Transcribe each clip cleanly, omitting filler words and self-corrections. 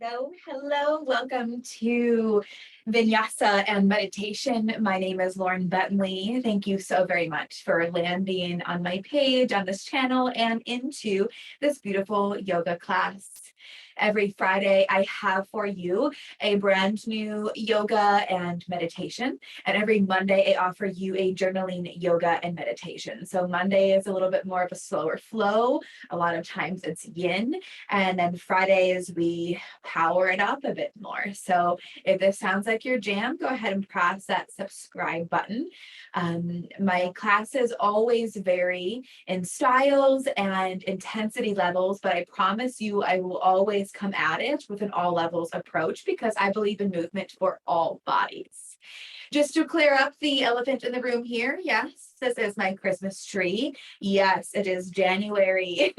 Hello, hello. Welcome to Vinyasa and Meditation. My name is Lauren Bentley. Thank you so very much for landing on my page, on this channel, and into this beautiful yoga class. Every Friday, I have for you a brand new yoga and meditation. And every Monday, I offer you a journaling yoga and meditation. So Monday is a little bit more of a slower flow. A lot of times it's yin. And then Fridays, we power it up a bit more. So if this sounds like your jam, go ahead and press that subscribe button. My classes always vary in styles and intensity levels, but I promise you I will always come at it with an all levels approach because I believe in movement for all bodies. Just to clear up the elephant in the room here, yes, this is my Christmas tree. Yes, it is January.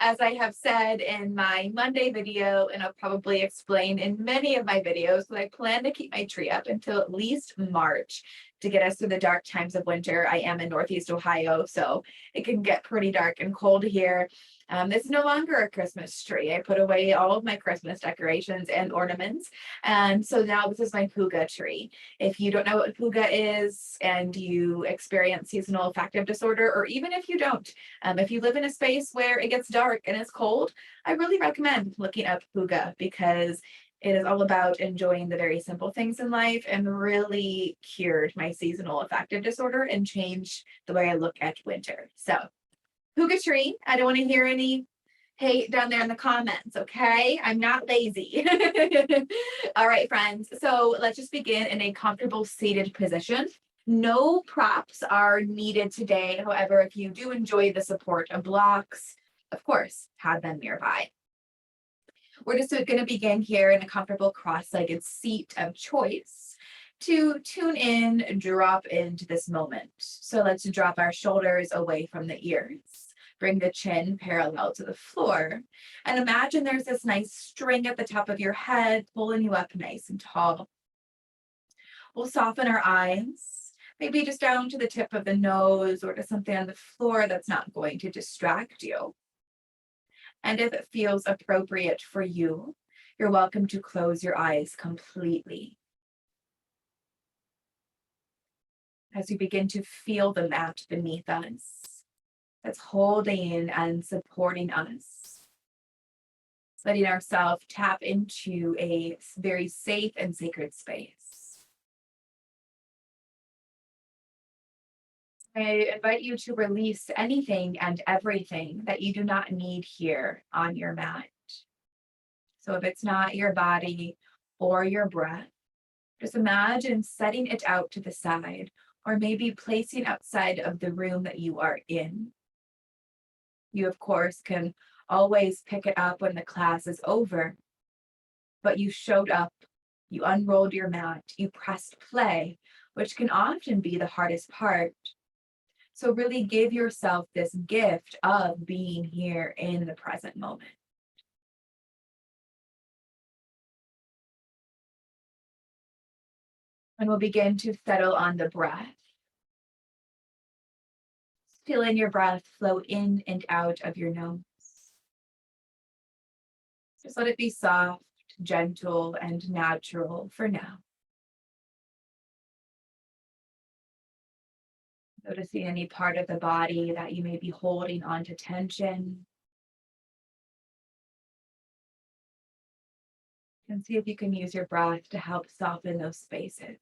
As I have said in my Monday video, and I'll probably explain in many of my videos, that I plan to keep my tree up until at least March to get us through the dark times of winter. I am in Northeast Ohio, so it can get pretty dark and cold here. It's no longer a Christmas tree. I put away all of my Christmas decorations and ornaments. And so now this is my puga tree. If you don't know what puga is and you experience seasonal affective disorder, or even if you don't, if you live in a space where it gets dark and it's cold, I really recommend looking up puga because it is all about enjoying the very simple things in life and really cured my seasonal affective disorder and changed the way I look at winter. So puga tree, I don't want to hear any hate down there in the comments, okay? I'm not lazy. All right, friends. So let's just begin in a comfortable seated position. No props are needed today. However, if you do enjoy the support of blocks, of course, have them nearby. We're just going to begin here in a comfortable cross-legged seat of choice to tune in, drop into this moment. So let's drop our shoulders away from the ears. Bring the chin parallel to the floor. And imagine there's this nice string at the top of your head, pulling you up nice and tall. We'll soften our eyes, maybe just down to the tip of the nose or to something on the floor that's not going to distract you. And if it feels appropriate for you, you're welcome to close your eyes completely. As you begin to feel the mat beneath us, that's holding and supporting us, letting ourselves tap into a very safe and sacred space. I invite you to release anything and everything that you do not need here on your mat. So if it's not your body or your breath, just imagine setting it out to the side or maybe placing outside of the room that you are in. You, of course, can always pick it up when the class is over, but you showed up, you unrolled your mat, you pressed play, which can often be the hardest part. So really give yourself this gift of being here in the present moment. And we'll begin to settle on the breath. Feeling your breath flow in and out of your nose. Just let it be soft, gentle, and natural for now. Noticing any part of the body that you may be holding onto tension. And see if you can use your breath to help soften those spaces.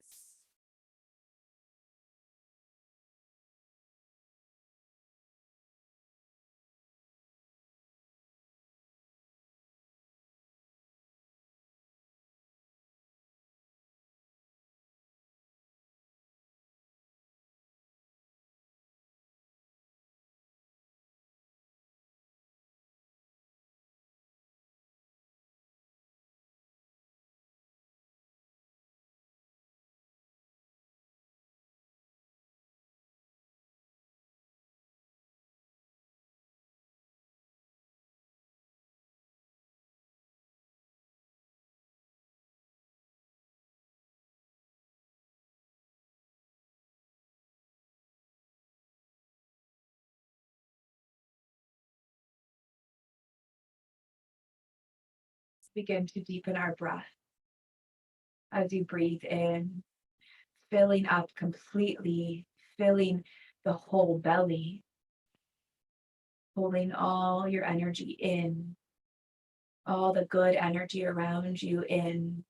Begin to deepen our breath as you breathe in, filling up completely, filling the whole belly, holding all your energy in, all the good energy around you in.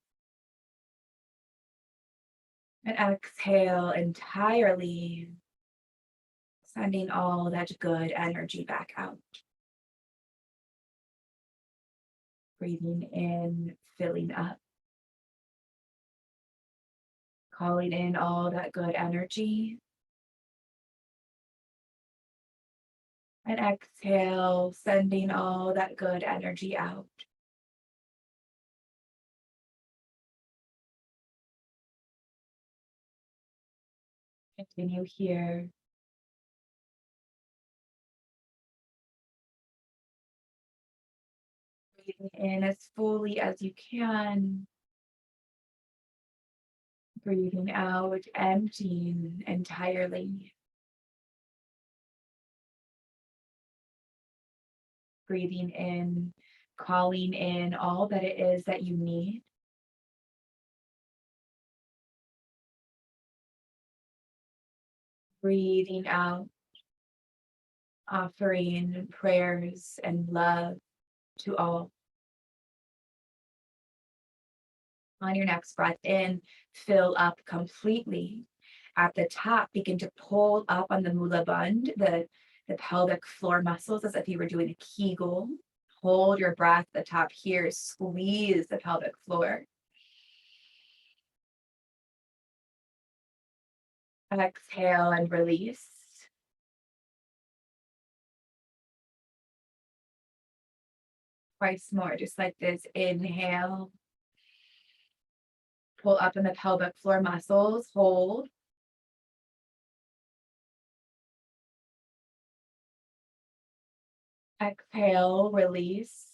And exhale entirely, sending all that good energy back out. Breathing in, filling up. Calling in all that good energy. And exhale, sending all that good energy out. Continue here. Breathing in as fully as you can. Breathing out, emptying entirely. Breathing in, calling in all that it is that you need. Breathing out, offering prayers and love to all. On your next breath in, fill up completely. At the top, begin to pull up on the mula bandh, the pelvic floor muscles, as if you were doing a Kegel. Hold your breath at the top here, squeeze the pelvic floor. Exhale and release. Twice more, just like this. Inhale. Pull up in the pelvic floor muscles, hold. Exhale, release.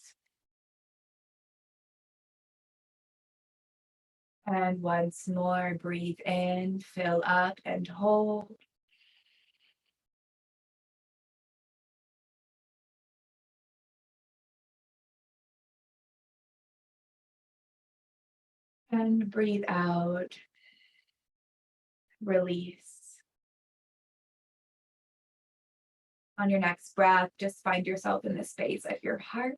And once more, breathe in, fill up and hold. And breathe out, release. On your next breath, just find yourself in the space of your heart.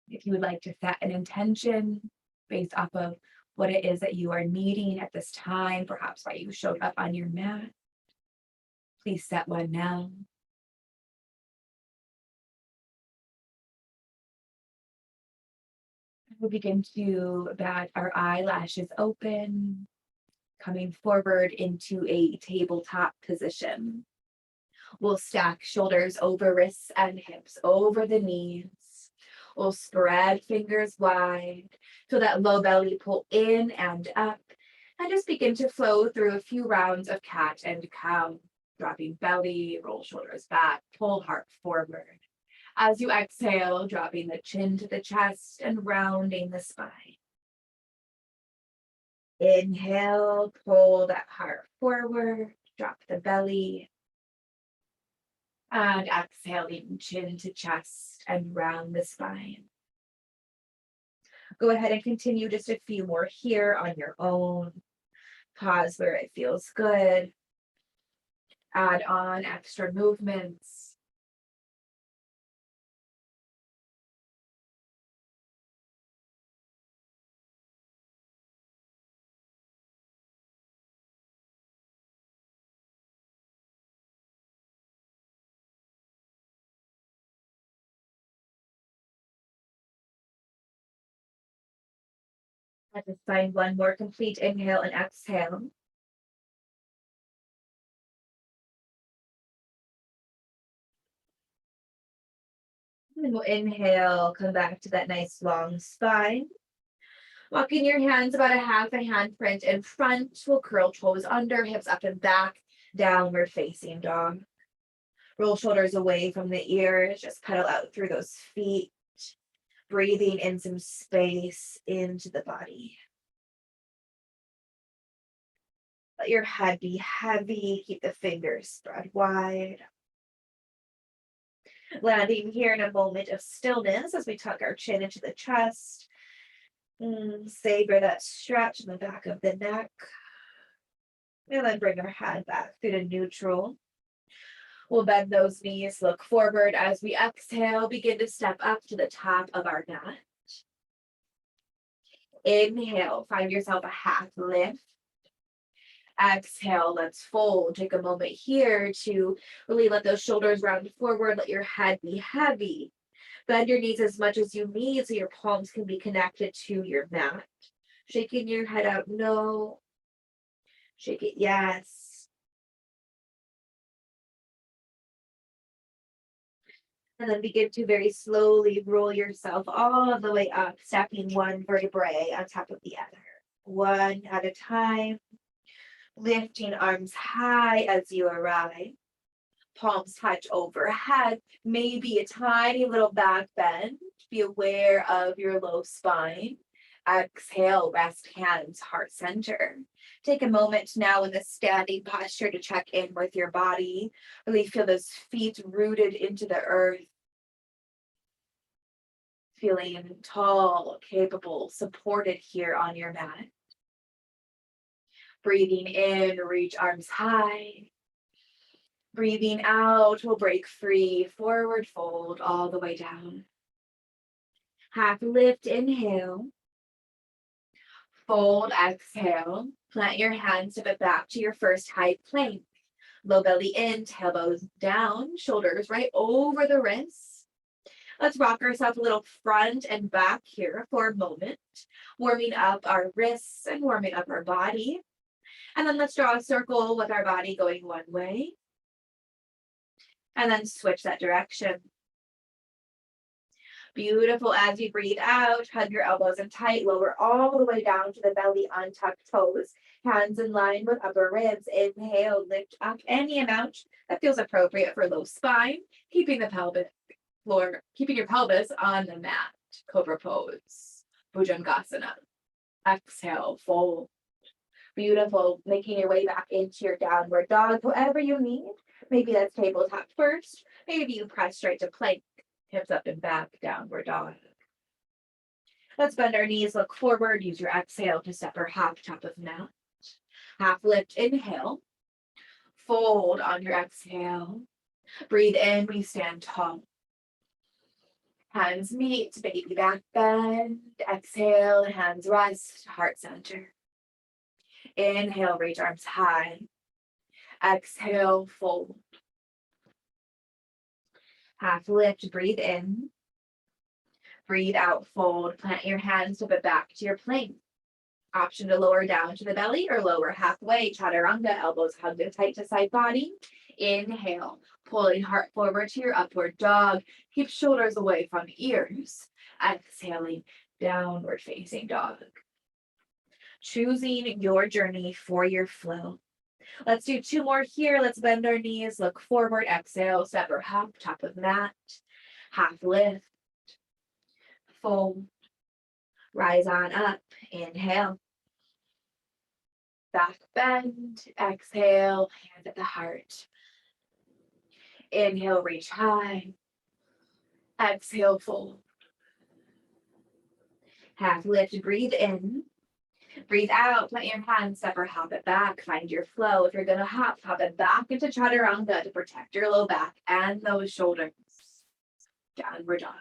If you would like to set an intention based off of what it is that you are needing at this time, perhaps why you showed up on your mat, please set one now. We'll begin to bat our eyelashes open, coming forward into a tabletop position. We'll stack shoulders over wrists and hips, over the knees. We'll spread fingers wide, feel that low belly pull in and up, and just begin to flow through a few rounds of cat and cow, dropping belly, roll shoulders back, pull heart forward. As you exhale, dropping the chin to the chest and rounding the spine. Inhale, pull that heart forward, drop the belly. And exhaling, chin to chest and round the spine. Go ahead and continue just a few more here on your own. Pause where it feels good. Add on extra movements. Let us find one more complete inhale and exhale. And we'll inhale, come back to that nice long spine. Walking your hands about a half a handprint in front. We'll curl toes under, hips up and back, downward facing dog. Roll shoulders away from the ears, just pedal out through those feet. Breathing in some space into the body. Let your head be heavy, keep the fingers spread wide. Landing here in a moment of stillness as we tuck our chin into the chest. Savor that stretch in the back of the neck. And then bring our head back through to neutral. We'll bend those knees, look forward as we exhale, begin to step up to the top of our mat. Inhale, find yourself a half lift. Exhale, let's fold. Take a moment here to really let those shoulders round forward, let your head be heavy. Bend your knees as much as you need so your palms can be connected to your mat. Shaking your head out, no. Shake it, yes. And then begin to very slowly roll yourself all the way up, stepping one vertebrae on top of the other. One at a time. Lifting arms high as you arrive. Palms touch overhead. Maybe a tiny little back bend. Be aware of your low spine. Exhale, rest hands, heart center. Take a moment now in the standing posture to check in with your body. Really feel those feet rooted into the earth. Feeling tall, capable, supported here on your mat. Breathing in, reach arms high. Breathing out, we'll break free, forward fold all the way down. Half lift, inhale. Fold, exhale. Plant your hands to the back to your first high plank. Low belly in, tailbones down, shoulders right over the wrists. Let's rock ourselves a little front and back here for a moment, warming up our wrists and warming up our body. And then let's draw a circle with our body going one way. And then switch that direction. Beautiful. As you breathe out, hug your elbows in tight, lower all the way down to the belly, untucked toes, hands in line with upper ribs. Inhale, lift up any amount that feels appropriate for low spine, keeping the pelvic floor, keeping your pelvis on the mat. Cobra pose, Bhujangasana. Exhale, fold. Beautiful. Making your way back into your downward dog, whatever you need. Maybe that's tabletop first. Maybe you press straight to plank, hips up and back, downward dog. Let's bend our knees, look forward. Use your exhale to step or hop top of mat. Half lift, inhale. Fold on your exhale. Breathe in, we stand tall. Hands meet, baby back bend. Exhale, hands rest, heart center. Inhale, reach arms high. Exhale, fold. Half lift, breathe in. Breathe out, fold. Plant your hands to the back to your plank. Option to lower down to the belly or lower halfway. Chaturanga, elbows hugged in tight to side body. Inhale, pulling heart forward to your upward dog. Keep shoulders away from ears. Exhaling, downward facing dog. Choosing your journey for your flow. Let's do two more here. Let's bend our knees, look forward, exhale, step or hop, top of mat. Half lift, fold, rise on up, inhale. Back bend, exhale, hand at the heart. Inhale, reach high. Exhale, fold. Half lift, breathe in. Breathe out, plant your hands, step or hop it back, find your flow. If you're gonna hop it back into Chaturanga to protect your low back and those shoulders. Downward dog.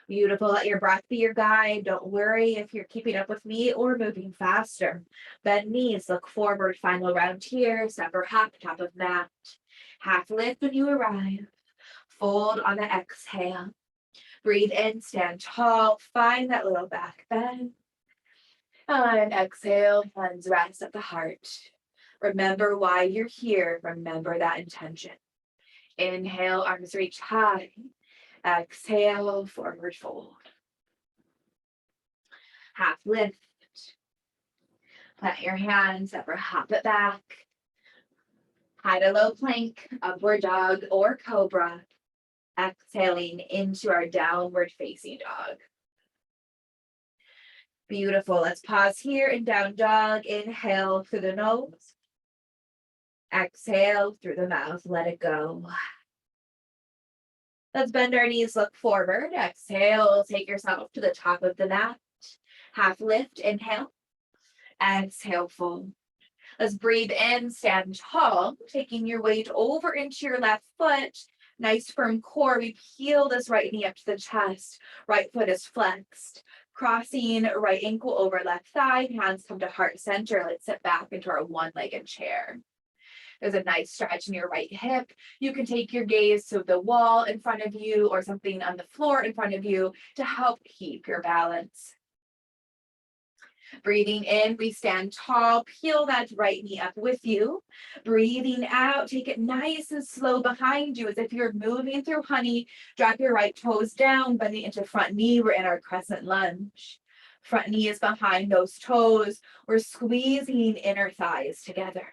Beautiful, let your breath be your guide. Don't worry if you're keeping up with me or moving faster. Bend knees, look forward, final round here, step or hop, top of mat. Half lift when you arrive. Fold on the exhale. Breathe in, stand tall, find that little back bend. And exhale, hands rest at the heart. Remember why you're here. Remember that intention. Inhale, arms reach high. Exhale, forward fold. Half lift. Plant your hands up or hop it back. High to low plank, upward dog or cobra. Exhaling into our downward facing dog. Beautiful. Let's pause here in down dog. Inhale through the nose. Exhale through the mouth. Let it go. Let's bend our knees, look forward. Exhale, take yourself to the top of the mat. Half lift, inhale. Exhale, fold. Let's breathe in, stand tall, taking your weight over into your left foot. Nice firm core. We peel this right knee up to the chest. Right foot is flexed. Crossing right ankle over left thigh. Hands come to heart center. Let's sit back into our one-legged chair. There's a nice stretch in your right hip. You can take your gaze to the wall in front of you or something on the floor in front of you to help keep your balance. Breathing in, we stand tall, peel that right knee up with you. Breathing out, take it nice and slow behind you as if you're moving through honey. Drop your right toes down, bending into front knee. We're in our crescent lunge. Front knee is behind those toes. We're squeezing inner thighs together.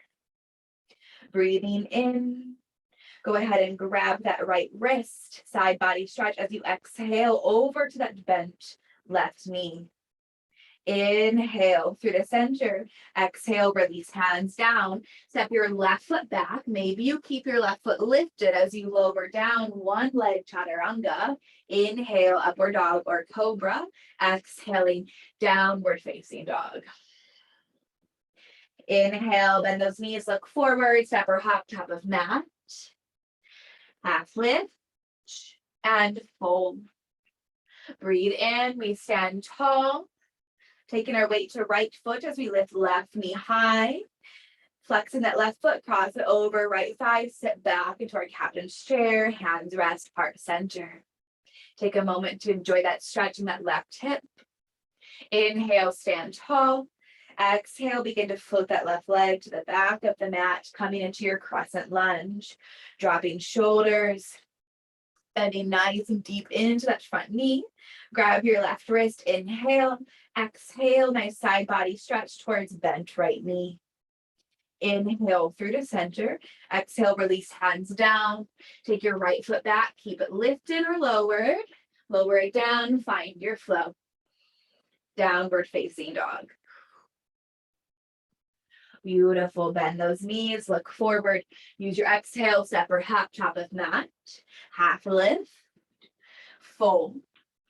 Breathing in. Go ahead and grab that right wrist, side body stretch as you exhale over to that bent left knee. Inhale through the center. Exhale, release hands down. Step your left foot back. Maybe you keep your left foot lifted as you lower down, one leg chaturanga. Inhale, upward dog or cobra. Exhaling, downward facing dog. Inhale, bend those knees, look forward, step or hop, top of mat. Half lift and fold. Breathe in, we stand tall. Taking our weight to right foot as we lift left knee high. Flexing that left foot, cross it over, right thigh, sit back into our captain's chair, hands rest, heart center. Take a moment to enjoy that stretch in that left hip. Inhale, stand tall. Exhale, begin to float that left leg to the back of the mat, coming into your crescent lunge. Dropping shoulders, bending nice and deep into that front knee. Grab your left wrist, inhale. Exhale, nice side body stretch towards bent right knee. Inhale through the center. Exhale, release hands down. Take your right foot back. Keep it lifted or lowered. Lower it down. Find your flow. Downward facing dog. Beautiful. Bend those knees. Look forward. Use your exhale. Step or hop, top of mat. Half lift. Fold.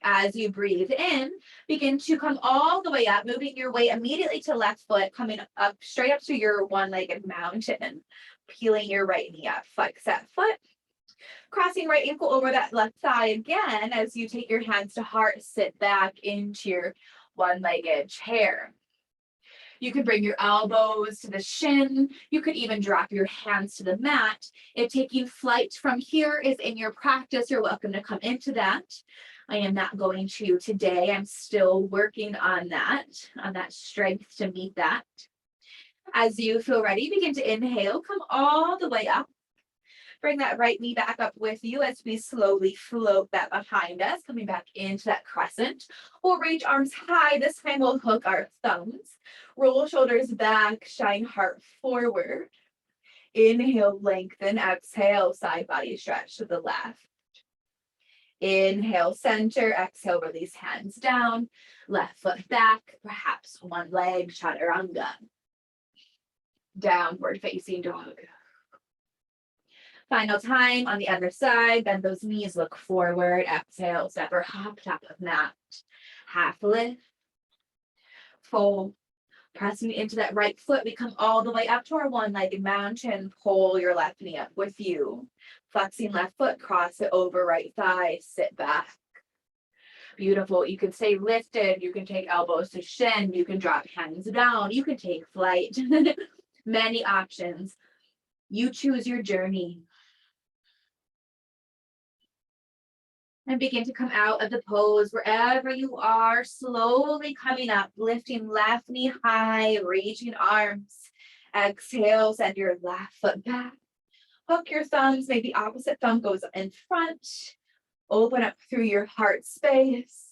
As you breathe in, begin to come all the way up, moving your weight immediately to left foot, coming up straight up to your one-legged mountain, peeling your right knee up, flex that foot, crossing right ankle over that left thigh again as you take your hands to heart, sit back into your one-legged chair. You can bring your elbows to the shin. You could even drop your hands to the mat. If taking flight from here is in your practice, you're welcome to come into that. I am not going to today. I'm still working on that strength to meet that. As you feel ready, begin to inhale, come all the way up. Bring that right knee back up with you as we slowly float that behind us, coming back into that crescent. We'll reach arms high. This time we'll hook our thumbs. Roll shoulders back, shine heart forward. Inhale, lengthen. Exhale, side body stretch to the left. Inhale, center. Exhale, release hands down. Left foot back, perhaps one leg, chaturanga. Downward facing dog. Final time on the other side. Bend those knees, look forward. Exhale, step or hop, top of mat. Half lift. Fold. Pressing into that right foot, we come all the way up to our one-legged mountain. Pull your left knee up with you. Flexing left foot, cross it over right thigh, sit back. Beautiful. You can stay lifted. You can take elbows to shin. You can drop hands down. You can take flight. Many options. You choose your journey. And begin to come out of the pose wherever you are, slowly coming up, lifting left knee high, reaching arms. Exhale, send your left foot back. Hook your thumbs, maybe opposite thumb goes in front. Open up through your heart space.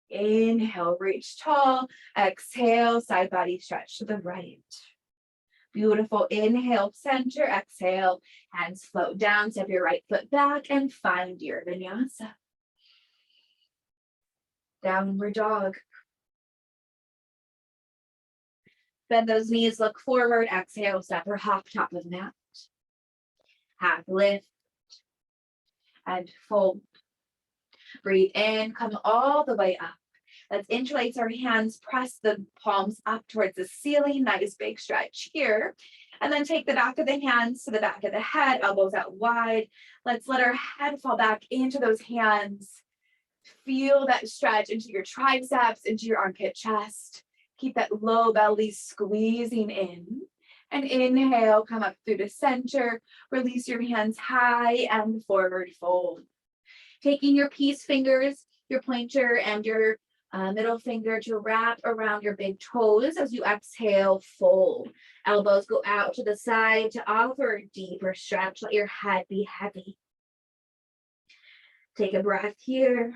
Inhale, reach tall. Exhale, side body stretch to the right. Beautiful. Inhale, center. Exhale, hands float down. Step your right foot back and find your vinyasa. Downward dog. Bend those knees, look forward. Exhale, step or hop, top of mat. Half lift. and fold. Breathe in, come all the way up. Let's interlace our hands, press the palms up towards the ceiling. Nice big stretch here. And then take the back of the hands to the back of the head, elbows out wide. Let's let our head fall back into those hands. Feel that stretch into your triceps, into your armpit chest. Keep that low belly squeezing in. And inhale, come up through the center. Release your hands high and forward fold. Taking your peace fingers, your pointer and your middle finger to wrap around your big toes as you exhale, fold. Elbows go out to the side to offer a deeper stretch. Let your head be heavy. Take a breath here.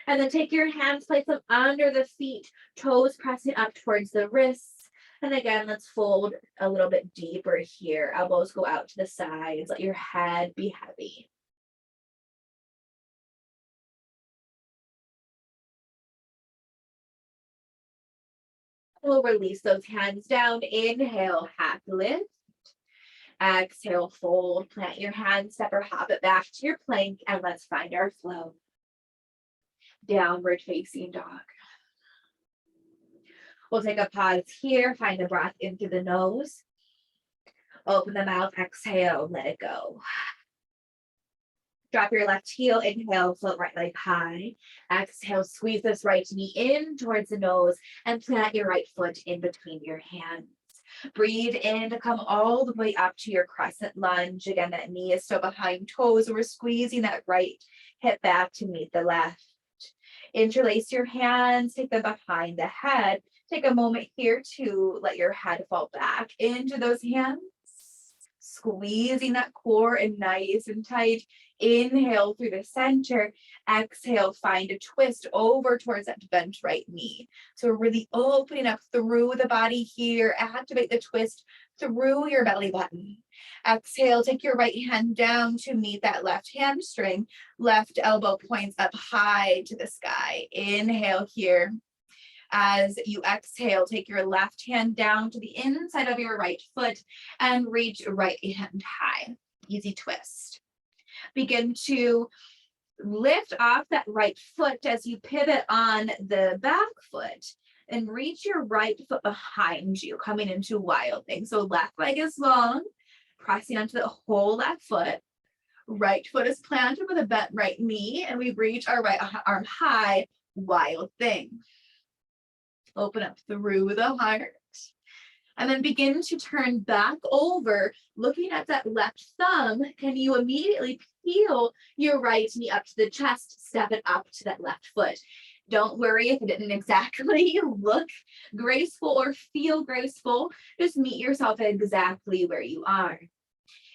And then take your hands, place them under the feet, toes pressing up towards the wrists. And again, let's fold a little bit deeper here. Elbows go out to the sides. Let your head be heavy. We'll release those hands down. Inhale, half lift. Exhale, fold. Plant your hands, step or hop it back to your plank, and let's find our flow. Downward facing dog. We'll take a pause here. Find a breath in through the nose. Open the mouth, exhale, let it go. Drop your left heel, inhale, float right leg high. Exhale, squeeze this right knee in towards the nose and plant your right foot in between your hands. Breathe in to come all the way up to your crescent lunge. Again, that knee is still behind toes. We're squeezing that right hip back to meet the left. Interlace your hands, take them behind the head. Take a moment here to let your head fall back into those hands. Squeezing that core and nice and tight. Inhale through the center. Exhale, find a twist over towards that bent right knee. So we're really opening up through the body here. Activate the twist through your belly button. Exhale, take your right hand down to meet that left hamstring. Left elbow points up high to the sky. Inhale here. As you exhale, take your left hand down to the inside of your right foot and reach right hand high. Easy twist. Begin to lift off that right foot as you pivot on the back foot and reach your right foot behind you, coming into wild thing. So left leg is long, pressing onto the whole left foot. Right foot is planted with a bent right knee, and we reach our right arm high, wild thing. Open up through the heart. And then begin to turn back over, looking at that left thumb. Can you immediately peel your right knee up to the chest, step it up to that left foot? Don't worry if it didn't exactly look graceful or feel graceful. Just meet yourself exactly where you are.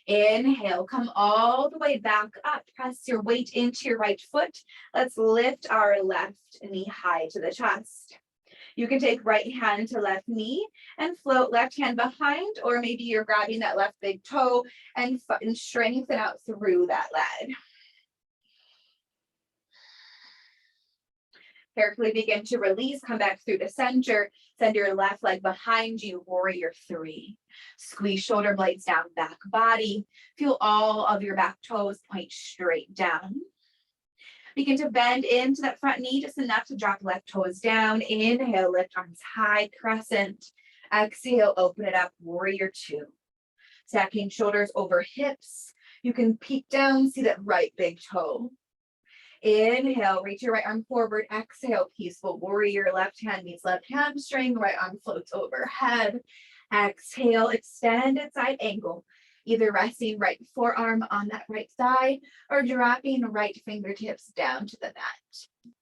Inhale, come all the way back up. Press your weight into your right foot. Let's lift our left knee high to the chest. You can take right hand to left knee and float left hand behind, or maybe you're grabbing that left big toe and strengthen out through that leg. Carefully begin to release, come back through the center, send your left leg behind you, warrior three. Squeeze shoulder blades down, back body. Feel all of your back toes point straight down. Begin to bend into that front knee just enough to drop left toes down. Inhale, lift arms high, crescent. Exhale, open it up, warrior two. Stacking shoulders over hips. You can peek down, see that right big toe. Inhale, reach your right arm forward. Exhale, peaceful warrior. Left hand meets left hamstring. Right arm floats overhead. Exhale, extended side angle. Either resting right forearm on that right thigh or dropping right fingertips down to the mat.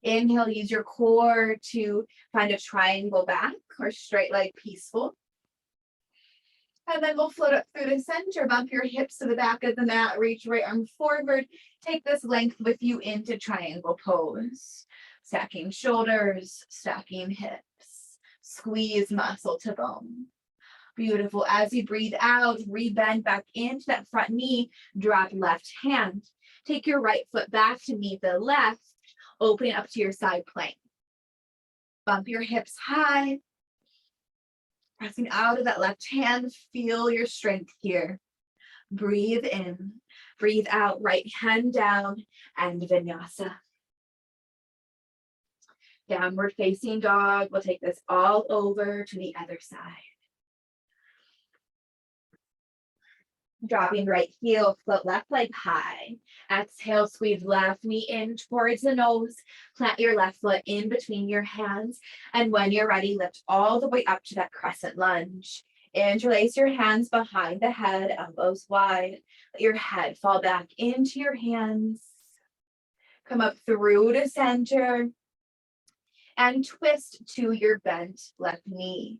Inhale, use your core to find a triangle back or straight leg peaceful. And then we'll float up through the center, bump your hips to the back of the mat, reach right arm forward. Take this length with you into triangle pose. Stacking shoulders, stacking hips. Squeeze muscle to bone. Beautiful. As you breathe out, rebend back into that front knee, drop left hand. Take your right foot back to meet the left, opening up to your side plank. Bump your hips high. Pressing out of that left hand, feel your strength here. Breathe in, breathe out, right hand down, and vinyasa. Downward facing dog. We'll take this all over to the other side. Dropping right heel, float left leg high. Exhale, squeeze left knee in towards the nose. Plant your left foot in between your hands. And when you're ready, lift all the way up to that crescent lunge. Interlace your hands behind the head, elbows wide. Let your head fall back into your hands. Come up through to center. And twist to your bent left knee.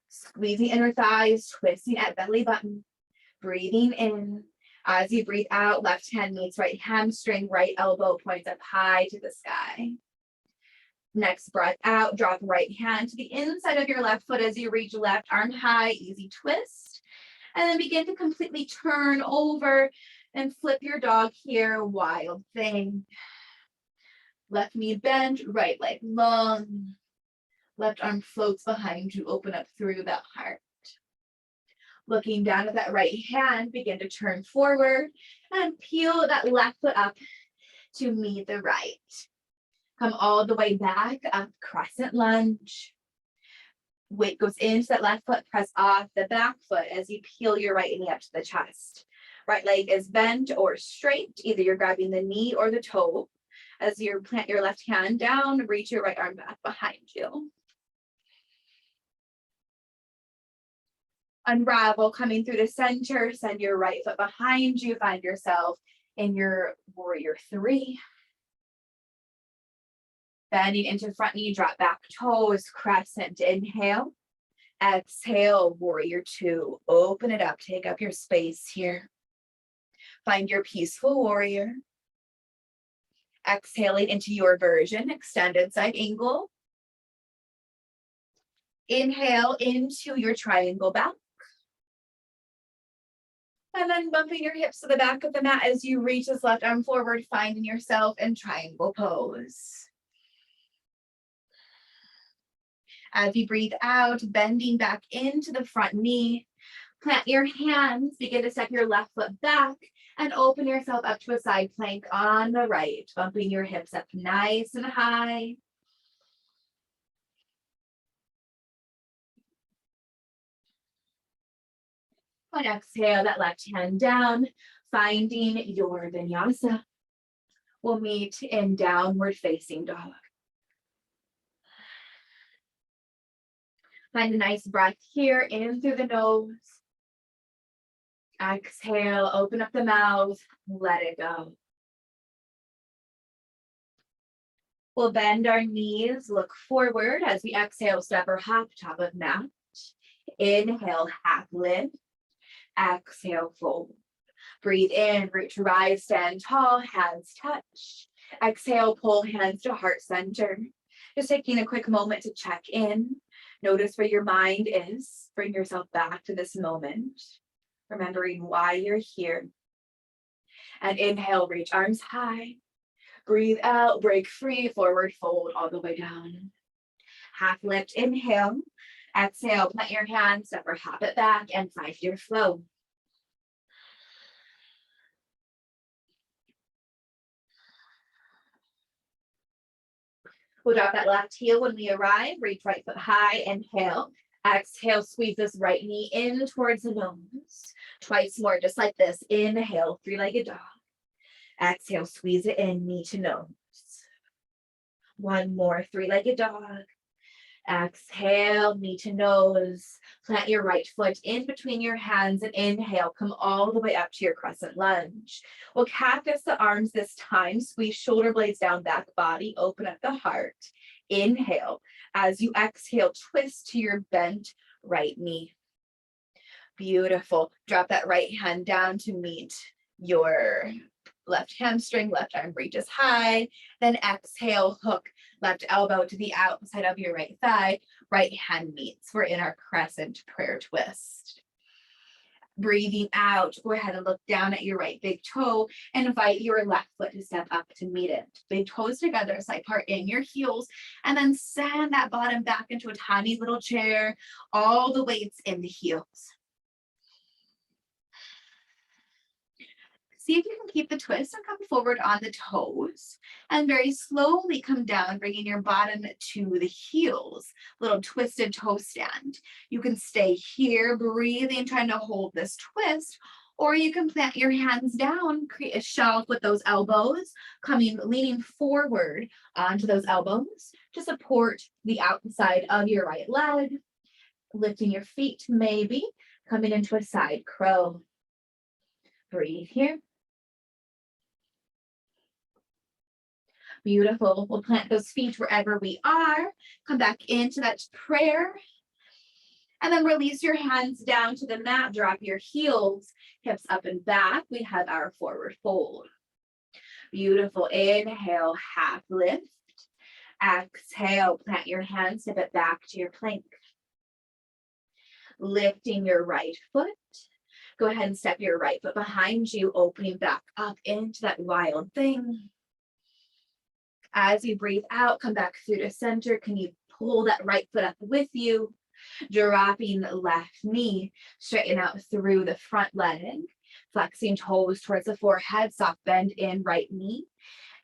Squeezing inner thighs, twisting at belly button. Breathing in. As you breathe out, left hand meets right hamstring, right elbow points up high to the sky. Next breath out, drop right hand to the inside of your left foot as you reach left arm high, easy twist. And then begin to completely turn over and flip your dog here, wild thing. Left knee bent, right leg long. Left arm floats behind you, open up through that heart. Looking down at that right hand, begin to turn forward and peel that left foot up to meet the right. Come all the way back up, crescent lunge. Weight goes into that left foot, press off the back foot as you peel your right knee up to the chest. Right leg is bent or straight, either you're grabbing the knee or the toe. As you plant your left hand down, reach your right arm back behind you. Unravel, coming through the center, send your right foot behind you, find yourself in your warrior three. Bending into front knee, drop back toes, crescent, inhale. Exhale, warrior two, open it up, take up your space here. Find your peaceful warrior. Exhaling into your version, extended side angle. Inhale into your triangle back. And then bumping your hips to the back of the mat as you reach this left arm forward, finding yourself in triangle pose. As you breathe out, bending back into the front knee, plant your hands, begin to step your left foot back and open yourself up to a side plank on the right, bumping your hips up nice and high. And exhale that left hand down, finding your vinyasa. We'll meet in downward facing dog. Find a nice breath here, in through the nose. Exhale, open up the mouth, let it go. We'll bend our knees, look forward as we exhale, step or hop, top of mat. Inhale, half lift. Exhale, fold. Breathe in, reach, rise, stand tall, hands touch. Exhale, pull hands to heart center. Just taking a quick moment to check in. Notice where your mind is. Bring yourself back to this moment, remembering why you're here. And inhale, reach arms high. Breathe out, break free, forward fold all the way down. Half lift, inhale. Exhale, plant your hands, step or hop it back, and find your flow. We'll drop that left heel when we arrive. Reach right foot high, inhale. Exhale, squeeze this right knee in towards the nose. Twice more, just like this. Inhale, three-legged dog. Exhale, squeeze it in, knee to nose. One more, three-legged dog. Exhale, knee to nose. Plant your right foot in between your hands and inhale. Come all the way up to your crescent lunge. We'll cactus the arms this time. Squeeze shoulder blades down, back body. Open up the heart. Inhale. As you exhale, twist to your bent right knee. Beautiful. Drop that right hand down to meet your left hamstring, left arm reaches high, then exhale, hook left elbow to the outside of your right thigh, right hand meets. We're in our crescent prayer twist. Breathing out, go ahead and look down at your right big toe and invite your left foot to step up to meet it. Big toes together, side part in your heels, and then send that bottom back into a tiny little chair, all the weights in the heels. See if you can keep the twist and come forward on the toes and very slowly come down, bringing your bottom to the heels, little twisted toe stand. You can stay here, breathing, trying to hold this twist, or you can plant your hands down, create a shelf with those elbows, leaning forward onto those elbows to support the outside of your right leg, lifting your feet maybe, coming into a side crow. Breathe here. Beautiful. We'll plant those feet wherever we are. Come back into that prayer. And then release your hands down to the mat. Drop your heels, hips up and back. We have our forward fold. Beautiful. Inhale, half lift. Exhale, plant your hands, step it back to your plank. Lifting your right foot. Go ahead and step your right foot behind you, opening back up into that wild thing. As you breathe out, come back through to center. Can you pull that right foot up with you? Dropping the left knee, straighten out through the front leg, flexing toes towards the forehead, soft bend in right knee.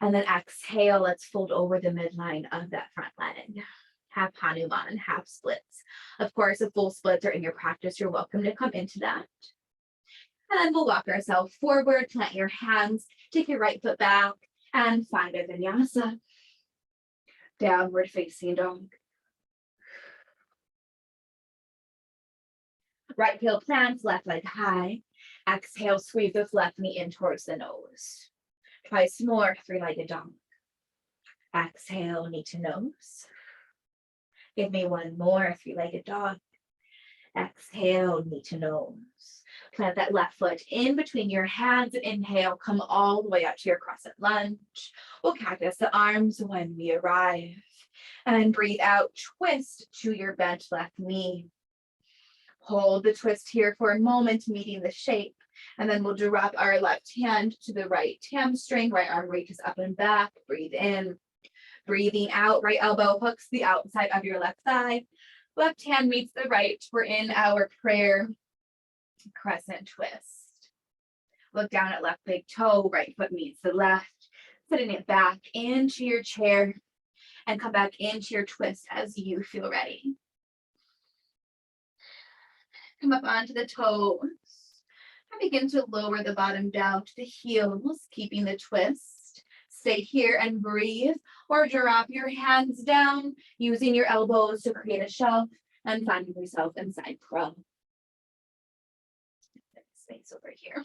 And then exhale, let's fold over the midline of that front leg. Half Hanuman, half splits. Of course, if full splits are in your practice, you're welcome to come into that. And then we'll walk ourselves forward, plant your hands, take your right foot back, and find a vinyasa. Downward facing dog. Right heel plants, left leg high. Exhale, squeeze this left knee in towards the nose. Twice more, three-legged dog. Exhale, knee to nose. Give me one more, three-legged dog. Exhale, knee to nose. Plant that left foot in between your hands. Inhale, come all the way up to your crescent lunge. We'll cactus the arms when we arrive. And breathe out, twist to your bent left knee. Hold the twist here for a moment, meeting the shape. And then we'll drop our left hand to the right hamstring. Right arm reaches up and back. Breathe in. Breathing out, right elbow hooks the outside of your left thigh. Left hand meets the right. We're in our prayer crescent twist. Look down at left big toe, right foot meets the left. Sitting it back into your chair and come back into your twist as you feel ready. Come up onto the toes and begin to lower the bottom down to the heels, keeping the twist. Stay here and breathe, or drop your hands down, using your elbows to create a shelf and finding yourself in side crow. Space over here.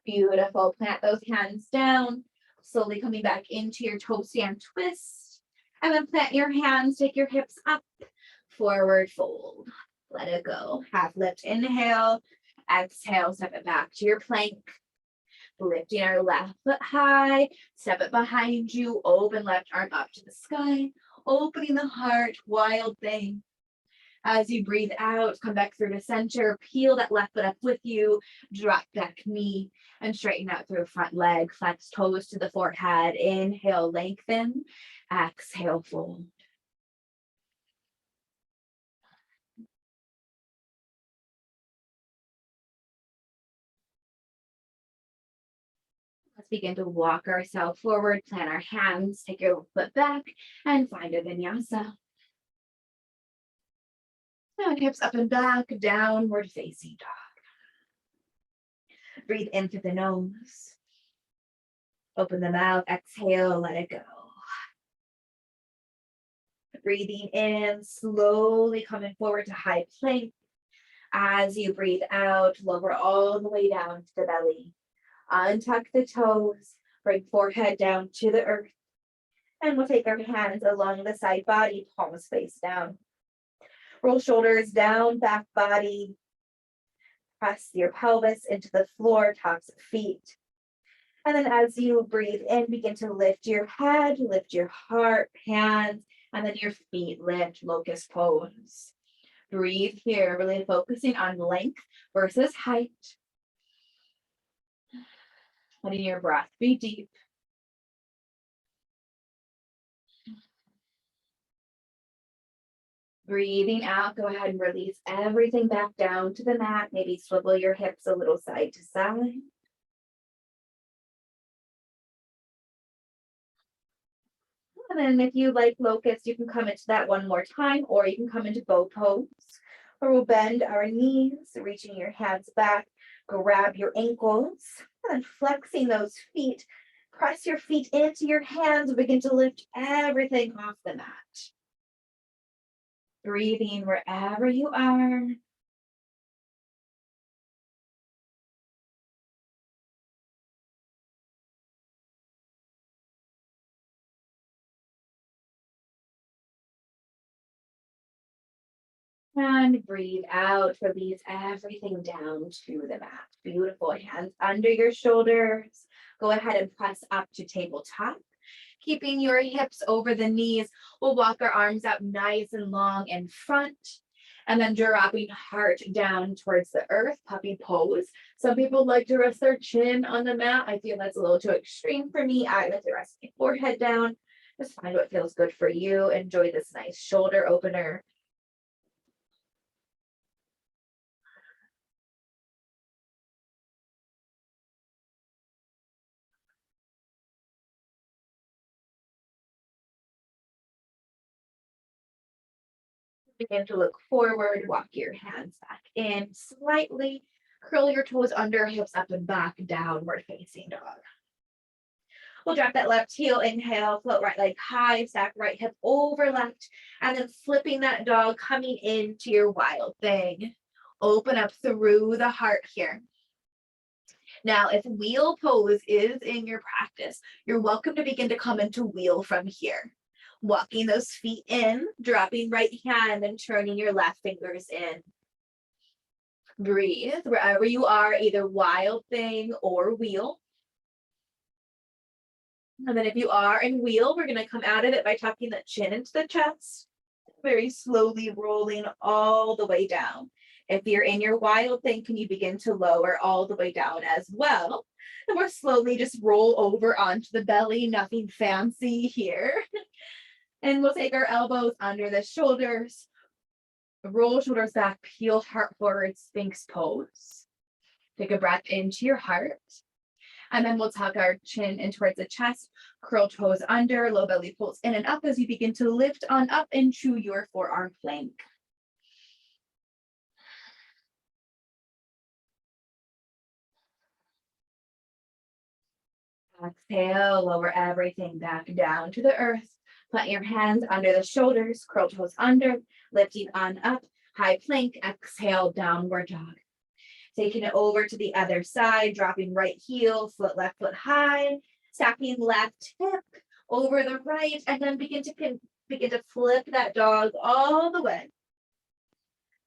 Beautiful. Plant those hands down, slowly coming back into your toe stand twist. And then plant your hands, take your hips up, forward fold. Let it go. Half lift, inhale. Exhale, step it back to your plank. Lifting our left foot high, step it behind you, open left arm up to the sky, opening the heart, wild thing. As you breathe out, come back through to center, peel that left foot up with you, drop back knee, and straighten out through front leg, flex toes to the forehead, inhale, lengthen, exhale, fold. Let's begin to walk ourselves forward, plant our hands, take your foot back, and find a vinyasa. And hips up and back, downward facing dog. Breathe in through the nose. Open the mouth, exhale, let it go. Breathing in, slowly coming forward to high plank. As you breathe out, lower all the way down to the belly. Untuck the toes, bring forehead down to the earth. And we'll take our hands along the side body, palms face down. Roll shoulders down, back body. Press your pelvis into the floor, tops of feet. And then as you breathe in, begin to lift your head, lift your heart, hands, and then your feet lift, locust pose. Breathe here, really focusing on length versus height. Letting your breath be deep. Breathing out, go ahead and release everything back down to the mat. Maybe swivel your hips a little side to side. And then if you like locust, you can come into that one more time, or you can come into bow pose, where we'll bend our knees, reaching your hands back, grab your ankles, and then flexing those feet. Press your feet into your hands, begin to lift everything off the mat. Breathing wherever you are. And breathe out, release everything down to the mat. Beautiful. Hands under your shoulders. Go ahead and press up to tabletop. Keeping your hips over the knees, we'll walk our arms up nice and long in front. And then dropping heart down towards the earth, puppy pose. Some people like to rest their chin on the mat. I feel that's a little too extreme for me. I like to rest my forehead down. Just find what feels good for you. Enjoy this nice shoulder opener. Begin to look forward, walk your hands back in slightly, curl your toes under, hips up and back, downward facing dog. We'll drop that left heel, inhale, float right leg high, stack right hip over left, and then flipping that dog, coming into your wild thing. Open up through the heart here. Now, if wheel pose is in your practice, you're welcome to begin to come into wheel from here. Walking those feet in, dropping right hand and turning your left fingers in. Breathe wherever you are, either wild thing or wheel. And then if you are in wheel, we're going to come out of it by tucking the chin into the chest, very slowly rolling all the way down. If you're in your wild thing, can you begin to lower all the way down as well? And we're slowly just roll over onto the belly, nothing fancy here. And we'll take our elbows under the shoulders, roll shoulders back, peel heart forward, Sphinx pose. Take a breath into your heart. And then we'll tuck our chin in towards the chest, curl toes under, low belly pulls in and up as you begin to lift on up into your forearm plank. Exhale, lower everything back down to the earth. Put your hands under the shoulders, curl toes under, lifting on up, high plank, exhale, downward dog. Taking it over to the other side, dropping right heel, foot left foot high, stacking left hip over the right, and then begin to flip that dog all the way.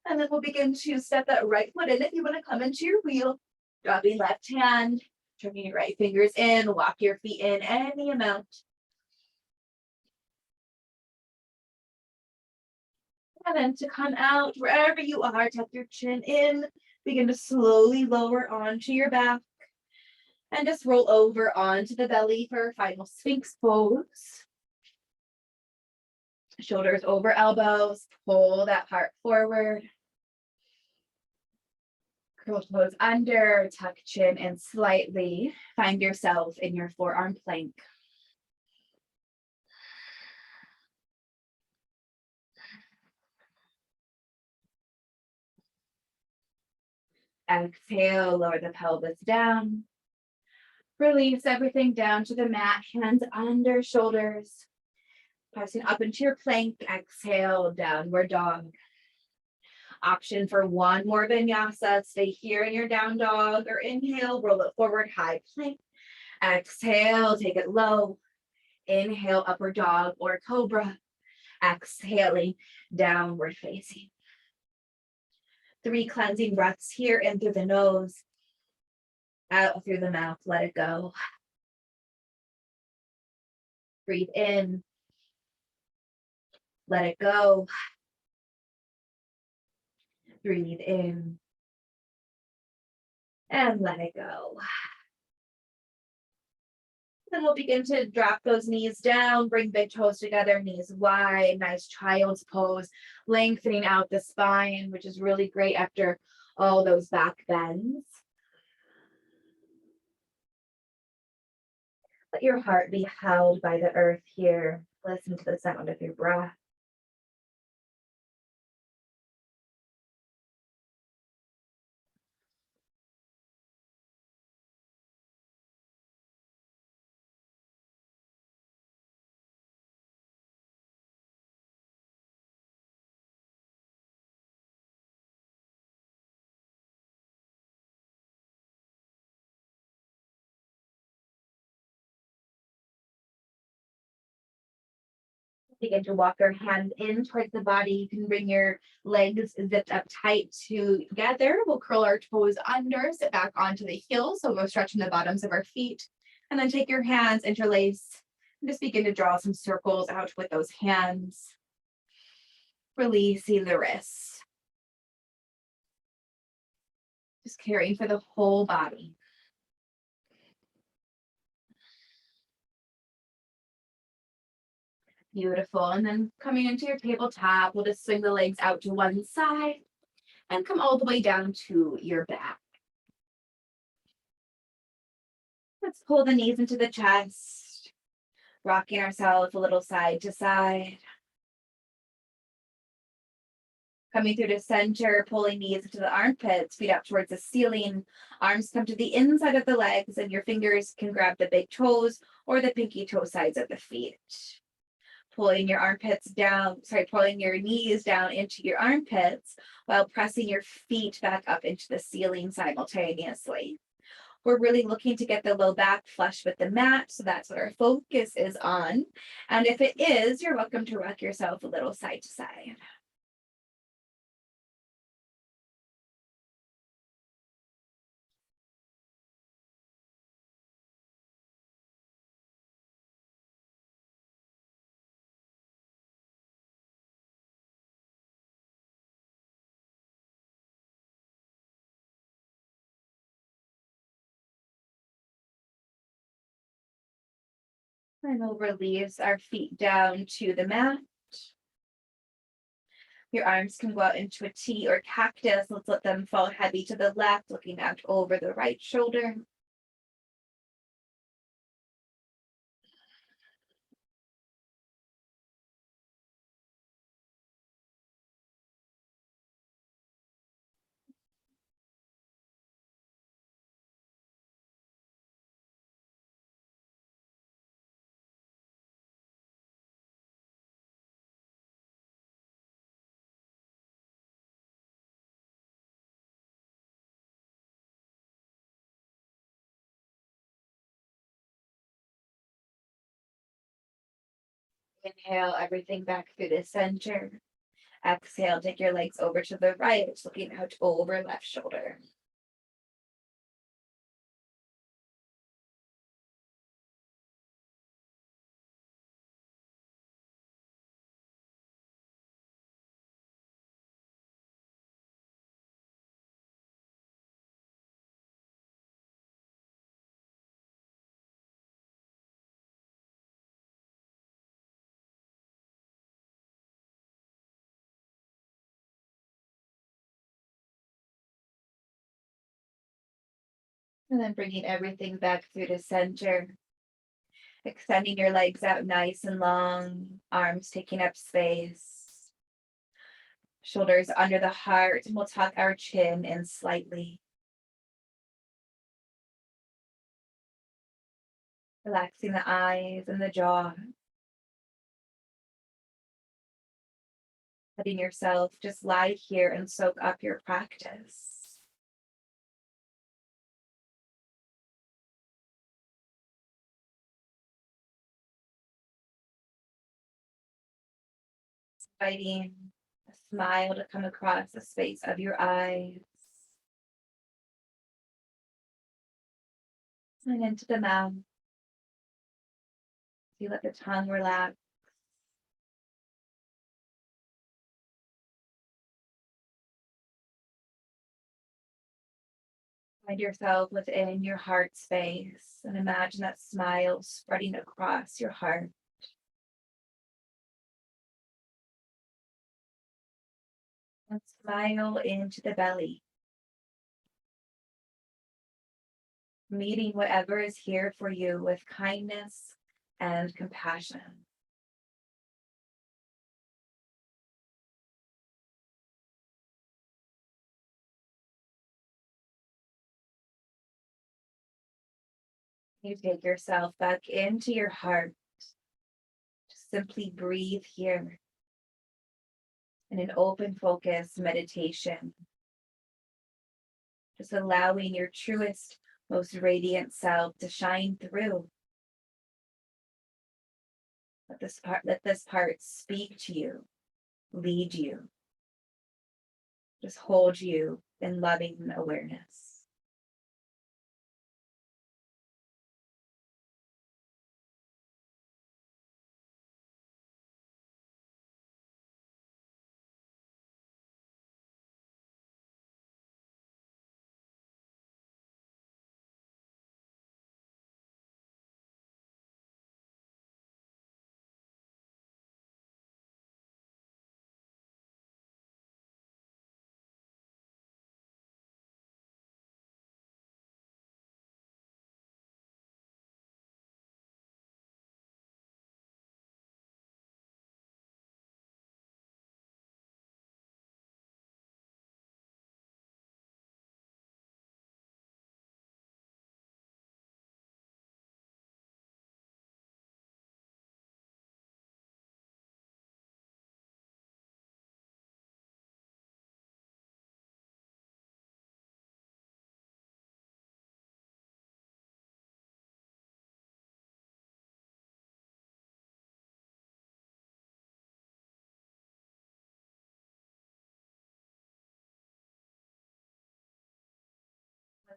And then we'll begin to step that right foot in if you want to come into your wheel, dropping left hand, turning your right fingers in, walk your feet in any amount. And then to come out, wherever you are, tuck your chin in, begin to slowly lower onto your back, and just roll over onto the belly for final Sphinx pose. Shoulders over elbows, pull that heart forward. Curl toes under, tuck chin in slightly. Find yourself in your forearm plank. Exhale, lower the pelvis down. Release everything down to the mat, hands under shoulders. Pressing up into your plank, exhale, downward dog. Option for one more vinyasa, stay here in your down dog, or inhale, roll it forward, high plank. Exhale, take it low. Inhale, upward dog or cobra. Exhaling, downward facing. 3 cleansing breaths here in through the nose, out through the mouth, let it go. Breathe in, let it go. Breathe in and let it go. Then we'll begin to drop those knees down, bring big toes together, knees wide, nice child's pose, lengthening out the spine, which is really great after all those back bends. Let your heart be held by the earth here. Listen to the sound of your breath. Begin to walk your hands in towards the body. You can bring your legs zipped up tight together. We'll curl our toes under, sit back onto the heels. So we're stretching the bottoms of our feet. And then take your hands, interlace, and just begin to draw some circles out with those hands. Releasing the wrists. Just caring for the whole body. Beautiful. And then coming into your tabletop, we'll just swing the legs out to one side and come all the way down to your back. Let's pull the knees into the chest, rocking ourselves a little side to side. Coming through to center, pulling knees into the armpits, feet up towards the ceiling. Arms come to the inside of the legs, and your fingers can grab the big toes or the pinky toe sides of the feet. Pulling your armpits down, pulling your knees down into your armpits while pressing your feet back up into the ceiling simultaneously. We're really looking to get the low back flush with the mat, so that's what our focus is on. And if it is, you're welcome to rock yourself a little side to side. And we'll release our feet down to the mat. Your arms can go out into a T or cactus. Let's let them fall heavy to the left, looking out over the right shoulder. Inhale everything back through the center. Exhale, take your legs over to the right, looking out over left shoulder. And then bringing everything back through the center. Extending your legs out nice and long, arms taking up space. Shoulders under the heart, and we'll tuck our chin in slightly. Relaxing the eyes and the jaw. Letting yourself just lie here and soak up your practice. Inviting a smile to come across the space of your eyes. And into the mouth. You let the tongue relax. Find yourself within your heart space and imagine that smile spreading across your heart. And smile into the belly, meeting whatever is here for you with kindness and compassion. You take yourself back into your heart. Just simply breathe here in an open focus meditation. Just allowing your truest, most radiant self to shine through. Let this part speak to you, lead you, just hold you in loving awareness.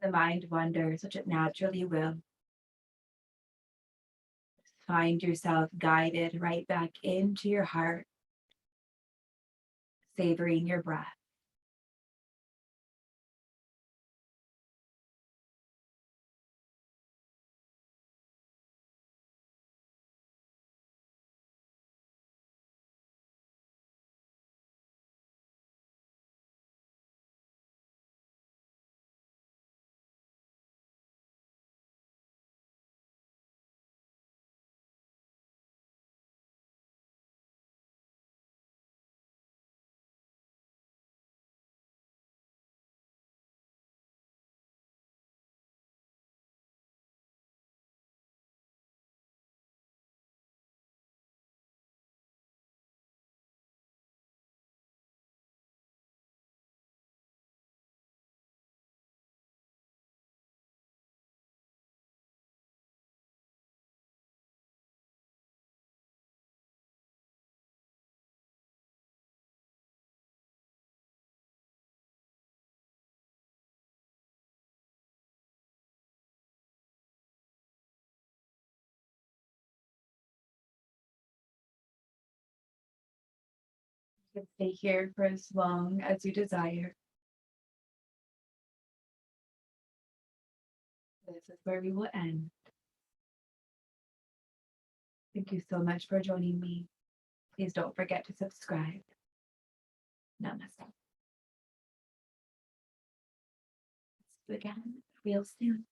When the mind wanders, which it naturally will, find yourself guided right back into your heart, savoring your breath. You can stay here for as long as you desire. This is where we will end. Thank you so much for joining me. Please don't forget to subscribe. Namaste. See you again real soon.